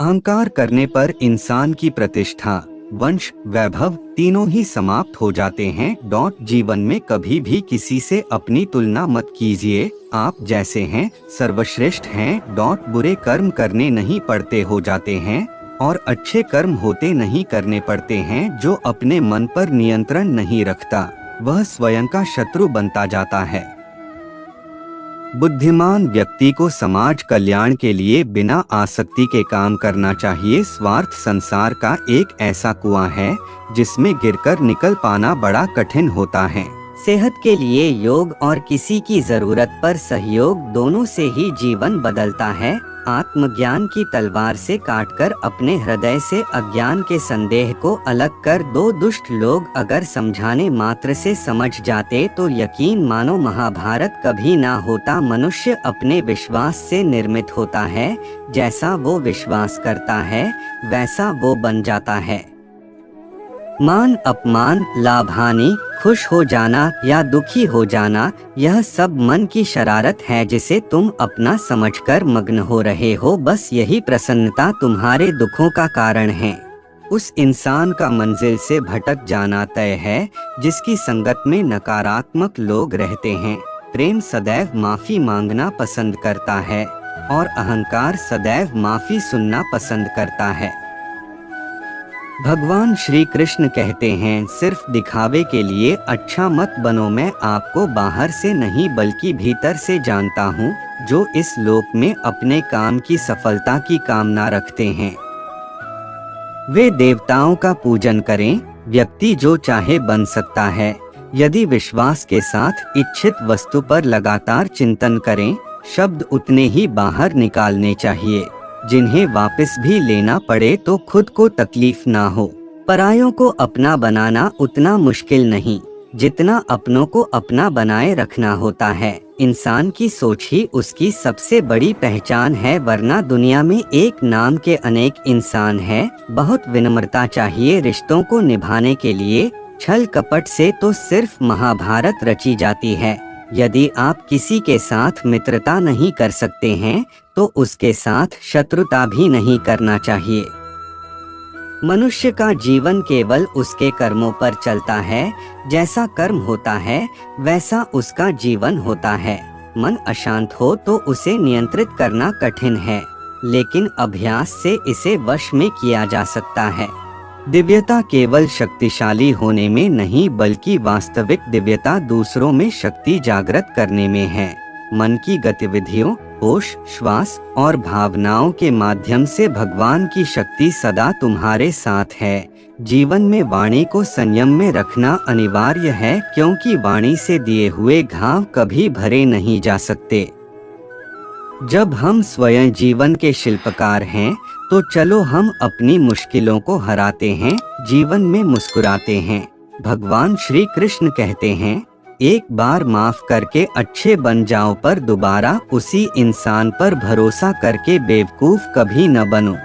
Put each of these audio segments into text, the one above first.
अहंकार करने पर इंसान की प्रतिष्ठा, वंश, वैभव तीनों ही समाप्त हो जाते हैं। जीवन में कभी भी किसी से अपनी तुलना मत कीजिए। आप जैसे हैं सर्वश्रेष्ठ हैं। बुरे कर्म करने नहीं पड़ते हो जाते हैं और अच्छे कर्म होते नहीं करने पड़ते हैं। जो अपने मन पर नियंत्रण नहीं रखता वह स्वयं का शत्रु बनता जाता है। बुद्धिमान व्यक्ति को समाज कल्याण के लिए बिना आसक्ति के काम करना चाहिए। स्वार्थ संसार का एक ऐसा कुआं है जिसमें गिरकर निकल पाना बड़ा कठिन होता है। सेहत के लिए योग और किसी की जरूरत पर सहयोग दोनों से ही जीवन बदलता है। आत्मज्ञान की तलवार से काटकर अपने हृदय से अज्ञान के संदेह को अलग कर दो। दुष्ट लोग अगर समझाने मात्र से समझ जाते तो यकीन मानो महाभारत कभी ना होता। मनुष्य अपने विश्वास से निर्मित होता है। जैसा वो विश्वास करता है वैसा वो बन जाता है। मान अपमान, लाभ हानि, खुश हो जाना या दुखी हो जाना, यह सब मन की शरारत है जिसे तुम अपना समझकर मग्न हो रहे हो। बस यही प्रसन्नता तुम्हारे दुखों का कारण है। उस इंसान का मंजिल से भटक जाना तय है जिसकी संगत में नकारात्मक लोग रहते हैं। प्रेम सदैव माफी मांगना पसंद करता है और अहंकार सदैव माफी सुनना पसंद करता है। भगवान श्री कृष्ण कहते हैं, सिर्फ दिखावे के लिए अच्छा मत बनो। मैं आपको बाहर से नहीं बल्कि भीतर से जानता हूँ। जो इस लोक में अपने काम की सफलता की कामना रखते हैं वे देवताओं का पूजन करें। व्यक्ति जो चाहे बन सकता है यदि विश्वास के साथ इच्छित वस्तु पर लगातार चिंतन करें। शब्द उतने ही बाहर निकालने चाहिए जिन्हें वापस भी लेना पड़े तो खुद को तकलीफ ना हो। परायों को अपना बनाना उतना मुश्किल नहीं जितना अपनों को अपना बनाए रखना होता है। इंसान की सोच ही उसकी सबसे बड़ी पहचान है, वरना दुनिया में एक नाम के अनेक इंसान हैं। बहुत विनम्रता चाहिए रिश्तों को निभाने के लिए। छल कपट से तो सिर्फ महाभारत रची जाती है। यदि आप किसी के साथ मित्रता नहीं कर सकते हैं तो उसके साथ शत्रुता भी नहीं करना चाहिए। मनुष्य का जीवन केवल उसके कर्मों पर चलता है। जैसा कर्म होता है वैसा उसका जीवन होता है। मन अशांत हो तो उसे नियंत्रित करना कठिन है, लेकिन अभ्यास से इसे वश में किया जा सकता है। दिव्यता केवल शक्तिशाली होने में नहीं बल्कि वास्तविक दिव्यता दूसरों में शक्ति जागृत करने में है। मन की गतिविधियों, होश, श्वास और भावनाओं के माध्यम से भगवान की शक्ति सदा तुम्हारे साथ है। जीवन में वाणी को संयम में रखना अनिवार्य है, क्योंकि वाणी से दिए हुए घाव कभी भरे नहीं जा सकते। जब हम स्वयं जीवन के शिल्पकार हैं तो चलो हम अपनी मुश्किलों को हराते हैं, जीवन में मुस्कुराते हैं। भगवान श्री कृष्ण कहते हैं, एक बार माफ करके अच्छे बन जाओ पर दोबारा उसी इंसान पर भरोसा करके बेवकूफ कभी न बनो।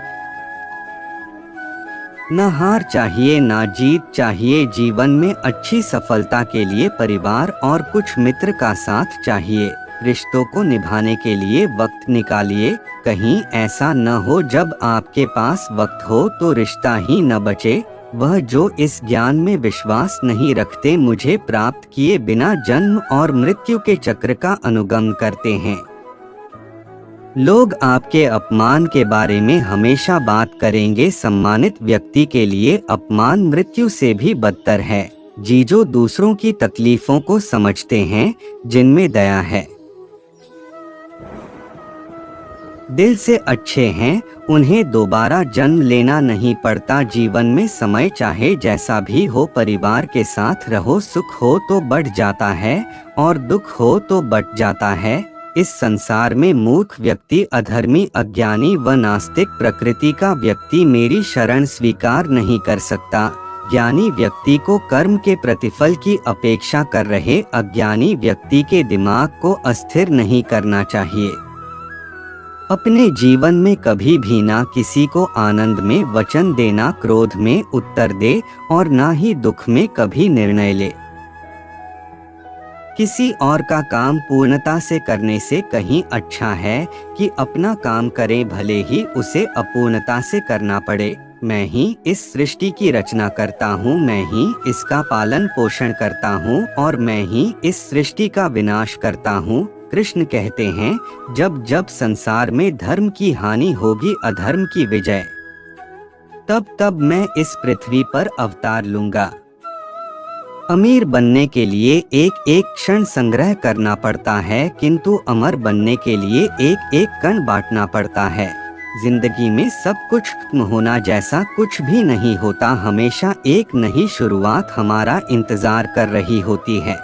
न हार चाहिए ना जीत चाहिए। जीवन में अच्छी सफलता के लिए परिवार और कुछ मित्र का साथ चाहिए। रिश्तों को निभाने के लिए वक्त निकालिए। कहीं ऐसा न हो जब आपके पास वक्त हो तो रिश्ता ही न बचे। वह जो इस ज्ञान में विश्वास नहीं रखते मुझे प्राप्त किए बिना जन्म और मृत्यु के चक्र का अनुगमन करते हैं। लोग आपके अपमान के बारे में हमेशा बात करेंगे। सम्मानित व्यक्ति के लिए अपमान मृत्यु से भी बदतर है। जो दूसरों की तकलीफों को समझते हैं, जिनमें दया है, दिल से अच्छे हैं, उन्हें दोबारा जन्म लेना नहीं पड़ता। जीवन में समय चाहे जैसा भी हो परिवार के साथ रहो। सुख हो तो बढ़ जाता है और दुख हो तो बट जाता है। इस संसार में मूर्ख व्यक्ति, अधर्मी, अज्ञानी व नास्तिक प्रकृति का व्यक्ति मेरी शरण स्वीकार नहीं कर सकता। ज्ञानी व्यक्ति को कर्म के प्रतिफल की अपेक्षा कर रहे अज्ञानी व्यक्ति के दिमाग को अस्थिर नहीं करना चाहिए। अपने जीवन में कभी भी ना किसी को आनंद में वचन देना, क्रोध में उत्तर दे और ना ही दुख में कभी निर्णय ले। किसी और का काम पूर्णता से करने से कहीं अच्छा है कि अपना काम करें, भले ही उसे अपूर्णता से करना पड़े। मैं ही इस सृष्टि की रचना करता हूँ, मैं ही इसका पालन पोषण करता हूँ और मैं ही इस सृष्टि का विनाश करता हूँ। कृष्ण कहते हैं, जब जब संसार में धर्म की हानि होगी, अधर्म की विजय, तब तब मैं इस पृथ्वी पर अवतार लूंगा। अमीर बनने के लिए एक एक क्षण संग्रह करना पड़ता है, किंतु अमर बनने के लिए एक एक कण बांटना पड़ता है। जिंदगी में सब कुछ खत्म होना जैसा कुछ भी नहीं होता, हमेशा एक नई शुरुआत हमारा इंतजार कर रही होती है।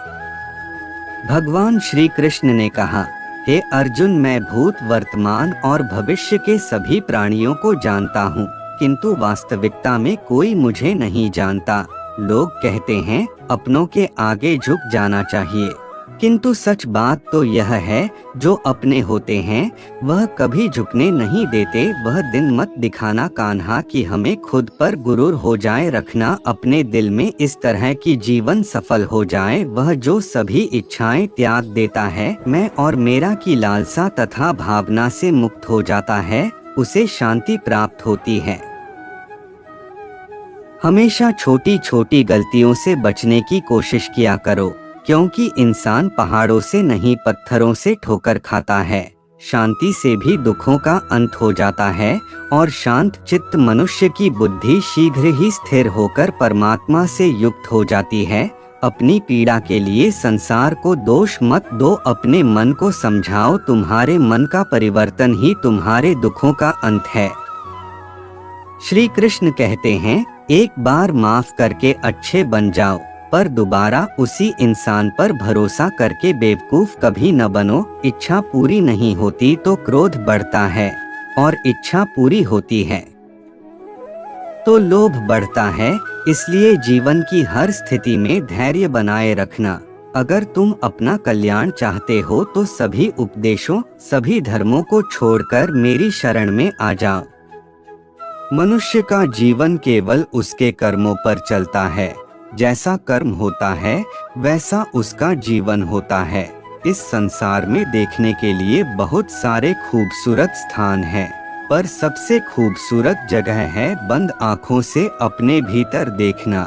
भगवान श्री कृष्ण ने कहा, हे अर्जुन, मैं भूत, वर्तमान और भविष्य के सभी प्राणियों को जानता हूँ, किंतु वास्तविकता में कोई मुझे नहीं जानता। लोग कहते हैं अपनों के आगे झुक जाना चाहिए, किंतु सच बात तो यह है, जो अपने होते हैं वह कभी झुकने नहीं देते। वह दिन मत दिखाना कान्हा कि हमें खुद पर गुरूर हो जाए, रखना अपने दिल में इस तरह की जीवन सफल हो जाए। वह जो सभी इच्छाएं त्याग देता है, मैं और मेरा की लालसा तथा भावना से मुक्त हो जाता है, उसे शांति प्राप्त होती है। हमेशा छोटी छोटी गलतियों से बचने की कोशिश किया करो, क्योंकि इंसान पहाड़ों से नहीं पत्थरों से ठोकर खाता है। शांति से भी दुखों का अंत हो जाता है और शांत चित्त मनुष्य की बुद्धि शीघ्र ही स्थिर होकर परमात्मा से युक्त हो जाती है। अपनी पीड़ा के लिए संसार को दोष मत दो, अपने मन को समझाओ, तुम्हारे मन का परिवर्तन ही तुम्हारे दुखों का अंत है। श्री कृष्ण कहते हैं, एक बार माफ करके अच्छे बन जाओ, पर दोबारा उसी इंसान पर भरोसा करके बेवकूफ कभी न बनो। इच्छा पूरी नहीं होती तो क्रोध बढ़ता है, और इच्छा पूरी होती है तो लोभ बढ़ता है। इसलिए जीवन की हर स्थिति में धैर्य बनाए रखना। अगर तुम अपना कल्याण चाहते हो तो सभी उपदेशों, सभी धर्मों को छोड़कर मेरी शरण में आ जाओ। मनुष्य का जीवन केवल उसके कर्मों पर चलता है। जैसा कर्म होता है वैसा उसका जीवन होता है। इस संसार में देखने के लिए बहुत सारे खूबसूरत स्थान हैं, पर सबसे खूबसूरत जगह है बंद आँखों से अपने भीतर देखना।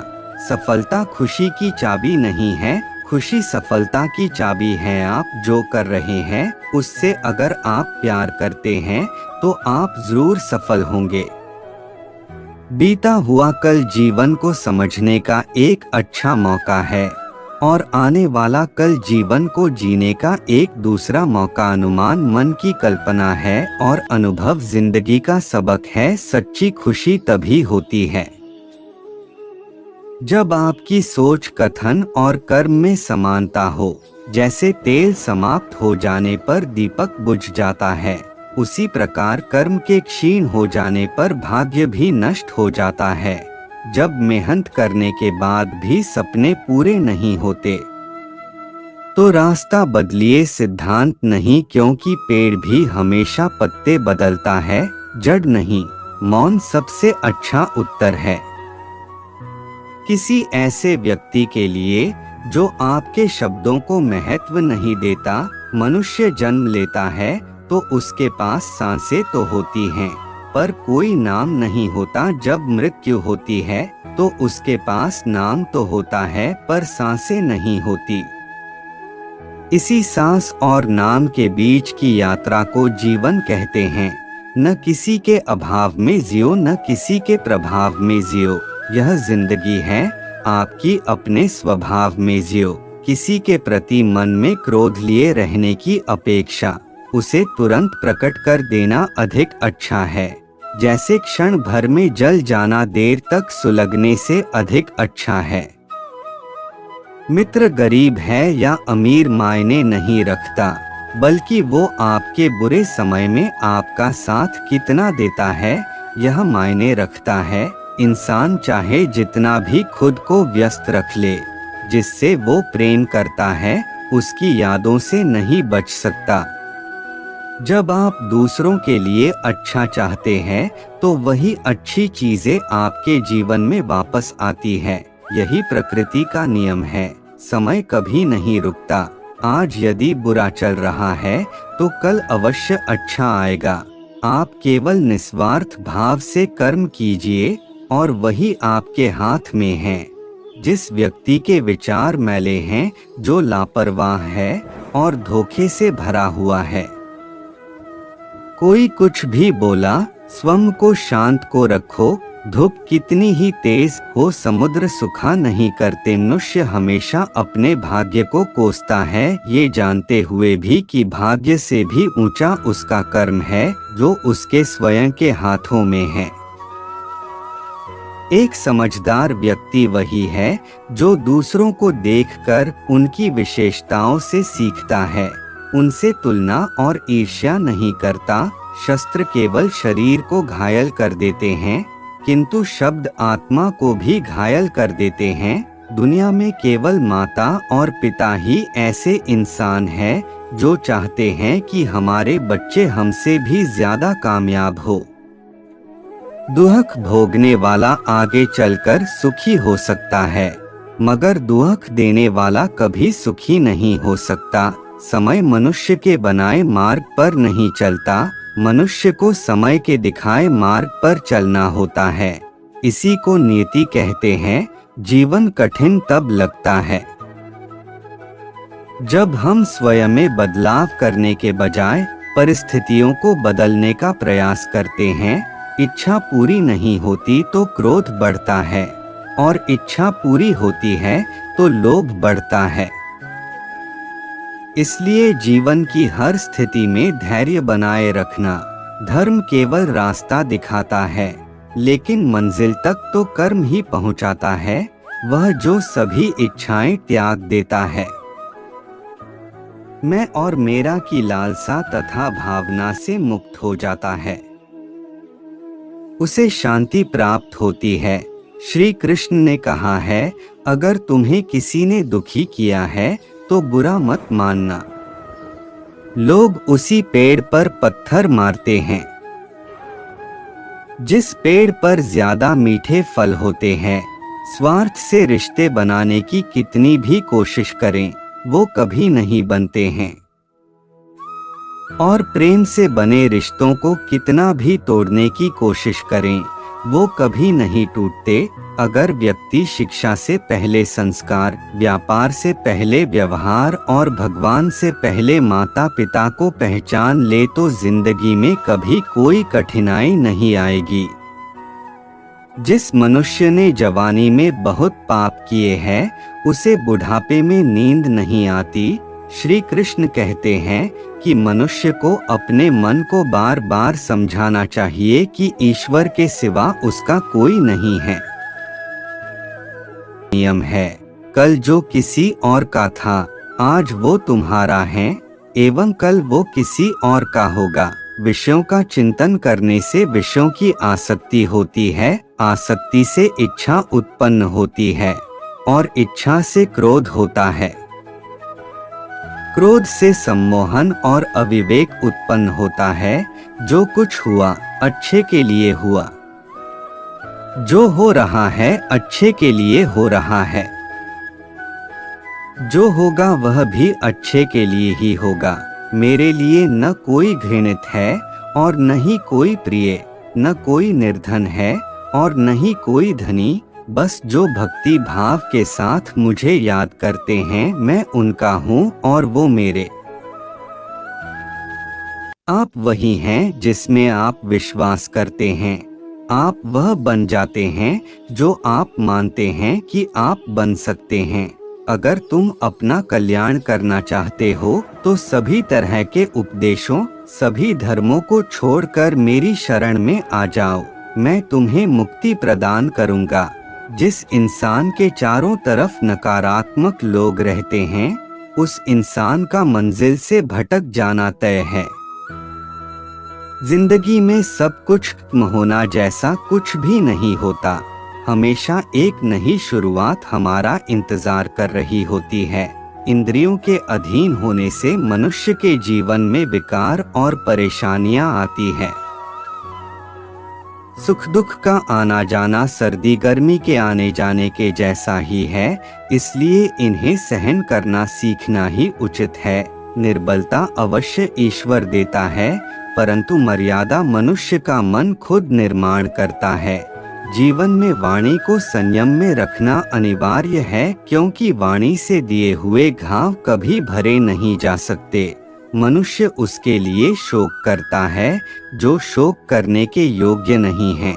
सफलता खुशी की चाबी नहीं है, खुशी सफलता की चाबी है। आप जो कर रहे हैं उससे अगर आप प्यार करते हैं तो आप जरूर सफल होंगे। बीता हुआ कल जीवन को समझने का एक अच्छा मौका है और आने वाला कल जीवन को जीने का एक दूसरा मौका। अनुमान मन की कल्पना है और अनुभव जिंदगी का सबक है। सच्ची खुशी तभी होती है जब आपकी सोच, कथन और कर्म में समानता हो। जैसे तेल समाप्त हो जाने पर दीपक बुझ जाता है, उसी प्रकार कर्म के क्षीण हो जाने पर भाग्य भी नष्ट हो जाता है। जब मेहनत करने के बाद भी सपने पूरे नहीं होते तो रास्ता बदलिए, सिद्धांत नहीं, क्योंकि पेड़ भी हमेशा पत्ते बदलता है, जड़ नहीं। मौन सबसे अच्छा उत्तर है। किसी ऐसे व्यक्ति के लिए जो आपके शब्दों को महत्व नहीं देता, मनुष्य जन्म लेता है तो उसके पास सांसें तो होती हैं, पर कोई नाम नहीं होता। जब मृत्यु होती है तो उसके पास नाम तो होता है, पर सांसें नहीं होती। इसी सांस और नाम के बीच की यात्रा को जीवन कहते हैं। न किसी के अभाव में जियो, न किसी के प्रभाव में जियो। यह जिंदगी है, आपकी अपने स्वभाव में जियो। किसी के प्रति मन में क्रोध लिए रहने की अपेक्षा उसे तुरंत प्रकट कर देना अधिक अच्छा है। जैसे क्षण भर में जल जाना देर तक सुलगने से अधिक अच्छा है। मित्र गरीब है या अमीर मायने नहीं रखता, बल्कि वो आपके बुरे समय में आपका साथ कितना देता है यह मायने रखता है। इंसान चाहे जितना भी खुद को व्यस्त रख ले, जिससे वो प्रेम करता है उसकी यादों से नहीं बच सकता। जब आप दूसरों के लिए अच्छा चाहते हैं तो वही अच्छी चीजें आपके जीवन में वापस आती है। यही प्रकृति का नियम है। समय कभी नहीं रुकता। आज यदि बुरा चल रहा है तो कल अवश्य अच्छा आएगा। आप केवल निस्वार्थ भाव से कर्म कीजिए और वही आपके हाथ में है। जिस व्यक्ति के विचार मैले हैं, जो लापरवाह है और धोखे से भरा हुआ है, कोई कुछ भी बोला, स्वयं को शांत को रखो। धूप कितनी ही तेज हो समुद्र सुखा नहीं करते। मनुष्य हमेशा अपने भाग्य को कोसता है, ये जानते हुए भी कि भाग्य से भी ऊंचा उसका कर्म है जो उसके स्वयं के हाथों में है। एक समझदार व्यक्ति वही है जो दूसरों को देखकर उनकी विशेषताओं से सीखता है, उनसे तुलना और ईर्ष्या नहीं करता। शस्त्र केवल शरीर को घायल कर देते हैं, किंतु शब्द आत्मा को भी घायल कर देते हैं। दुनिया में केवल माता और पिता ही ऐसे इंसान हैं जो चाहते हैं कि हमारे बच्चे हमसे भी ज्यादा कामयाब हो। दुख भोगने वाला आगे चलकर सुखी हो सकता है, मगर दुख देने वाला कभी सुखी नहीं हो सकता। समय मनुष्य के बनाए मार्ग पर नहीं चलता, मनुष्य को समय के दिखाए मार्ग पर चलना होता है। इसी को नियति कहते हैं। जीवन कठिन तब लगता है जब हम स्वयं में बदलाव करने के बजाय परिस्थितियों को बदलने का प्रयास करते हैं। इच्छा पूरी नहीं होती तो क्रोध बढ़ता है, और इच्छा पूरी होती है तो लोभ बढ़ता है। इसलिए जीवन की हर स्थिति में धैर्य बनाए रखना। धर्म केवल रास्ता दिखाता है, लेकिन मंजिल तक तो कर्म ही पहुंचाता है, वह जो सभी इच्छाएं त्याग देता है। मैं और मेरा की लालसा तथा भावना से मुक्त हो जाता है, उसे शांति प्राप्त होती है। श्री कृष्ण ने कहा है, अगर तुम्हें किसी ने दुखी किया है तो बुरा मत मानना। लोग उसी पेड़ पर पत्थर मारते हैं जिस पेड़ पर ज्यादा मीठे फल होते हैं। स्वार्थ से रिश्ते बनाने की कितनी भी कोशिश करें, वो कभी नहीं बनते हैं, और प्रेम से बने रिश्तों को कितना भी तोड़ने की कोशिश करें, वो कभी नहीं टूटते। अगर व्यक्ति शिक्षा से पहले संस्कार, व्यापार से पहले व्यवहार और भगवान से पहले माता पिता को पहचान ले तो जिंदगी में कभी कोई कठिनाई नहीं आएगी। जिस मनुष्य ने जवानी में बहुत पाप किए हैं, उसे बुढ़ापे में नींद नहीं आती। श्री कृष्ण कहते हैं कि मनुष्य को अपने मन को बार बार समझाना चाहिए कि ईश्वर के सिवा उसका कोई नहीं है। नियम है, कल जो किसी और का था आज वो तुम्हारा है, एवं कल वो किसी और का होगा। विषयों का चिंतन करने से विषयों की आसक्ति होती है, आसक्ति से इच्छा उत्पन्न होती है, और इच्छा से क्रोध होता है। क्रोध से सम्मोहन और अविवेक उत्पन्न होता है। जो कुछ हुआ अच्छे के लिए हुआ, जो हो रहा है अच्छे के लिए हो रहा है, जो होगा वह भी अच्छे के लिए ही होगा। मेरे लिए न कोई घृणित है और न ही कोई प्रिय, न कोई निर्धन है और न ही कोई धनी। बस जो भक्ति भाव के साथ मुझे याद करते हैं, मैं उनका हूँ और वो मेरे। आप वही हैं जिसमें आप विश्वास करते हैं। आप वह बन जाते हैं जो आप मानते हैं कि आप बन सकते हैं। अगर तुम अपना कल्याण करना चाहते हो तो सभी तरह के उपदेशों, सभी धर्मों को छोड़कर मेरी शरण में आ जाओ। मैं तुम्हें मुक्ति प्रदान करूंगा। जिस इंसान के चारों तरफ नकारात्मक लोग रहते हैं, उस इंसान का मंजिल से भटक जाना तय है। जिंदगी में सब कुछ खत्म होना जैसा कुछ भी नहीं होता। हमेशा एक नई शुरुआत हमारा इंतजार कर रही होती है। इंद्रियों के अधीन होने से मनुष्य के जीवन में विकार और परेशानियां आती है। सुख दुख का आना जाना सर्दी गर्मी के आने जाने के जैसा ही है, इसलिए इन्हें सहन करना सीखना ही उचित है। निर्बलता अवश्य ईश्वर देता है, परंतु मर्यादा मनुष्य का मन खुद निर्माण करता है। जीवन में वाणी को संयम में रखना अनिवार्य है, क्योंकि वाणी से दिए हुए घाव कभी भरे नहीं जा सकते। मनुष्य उसके लिए शोक करता है जो शोक करने के योग्य नहीं है।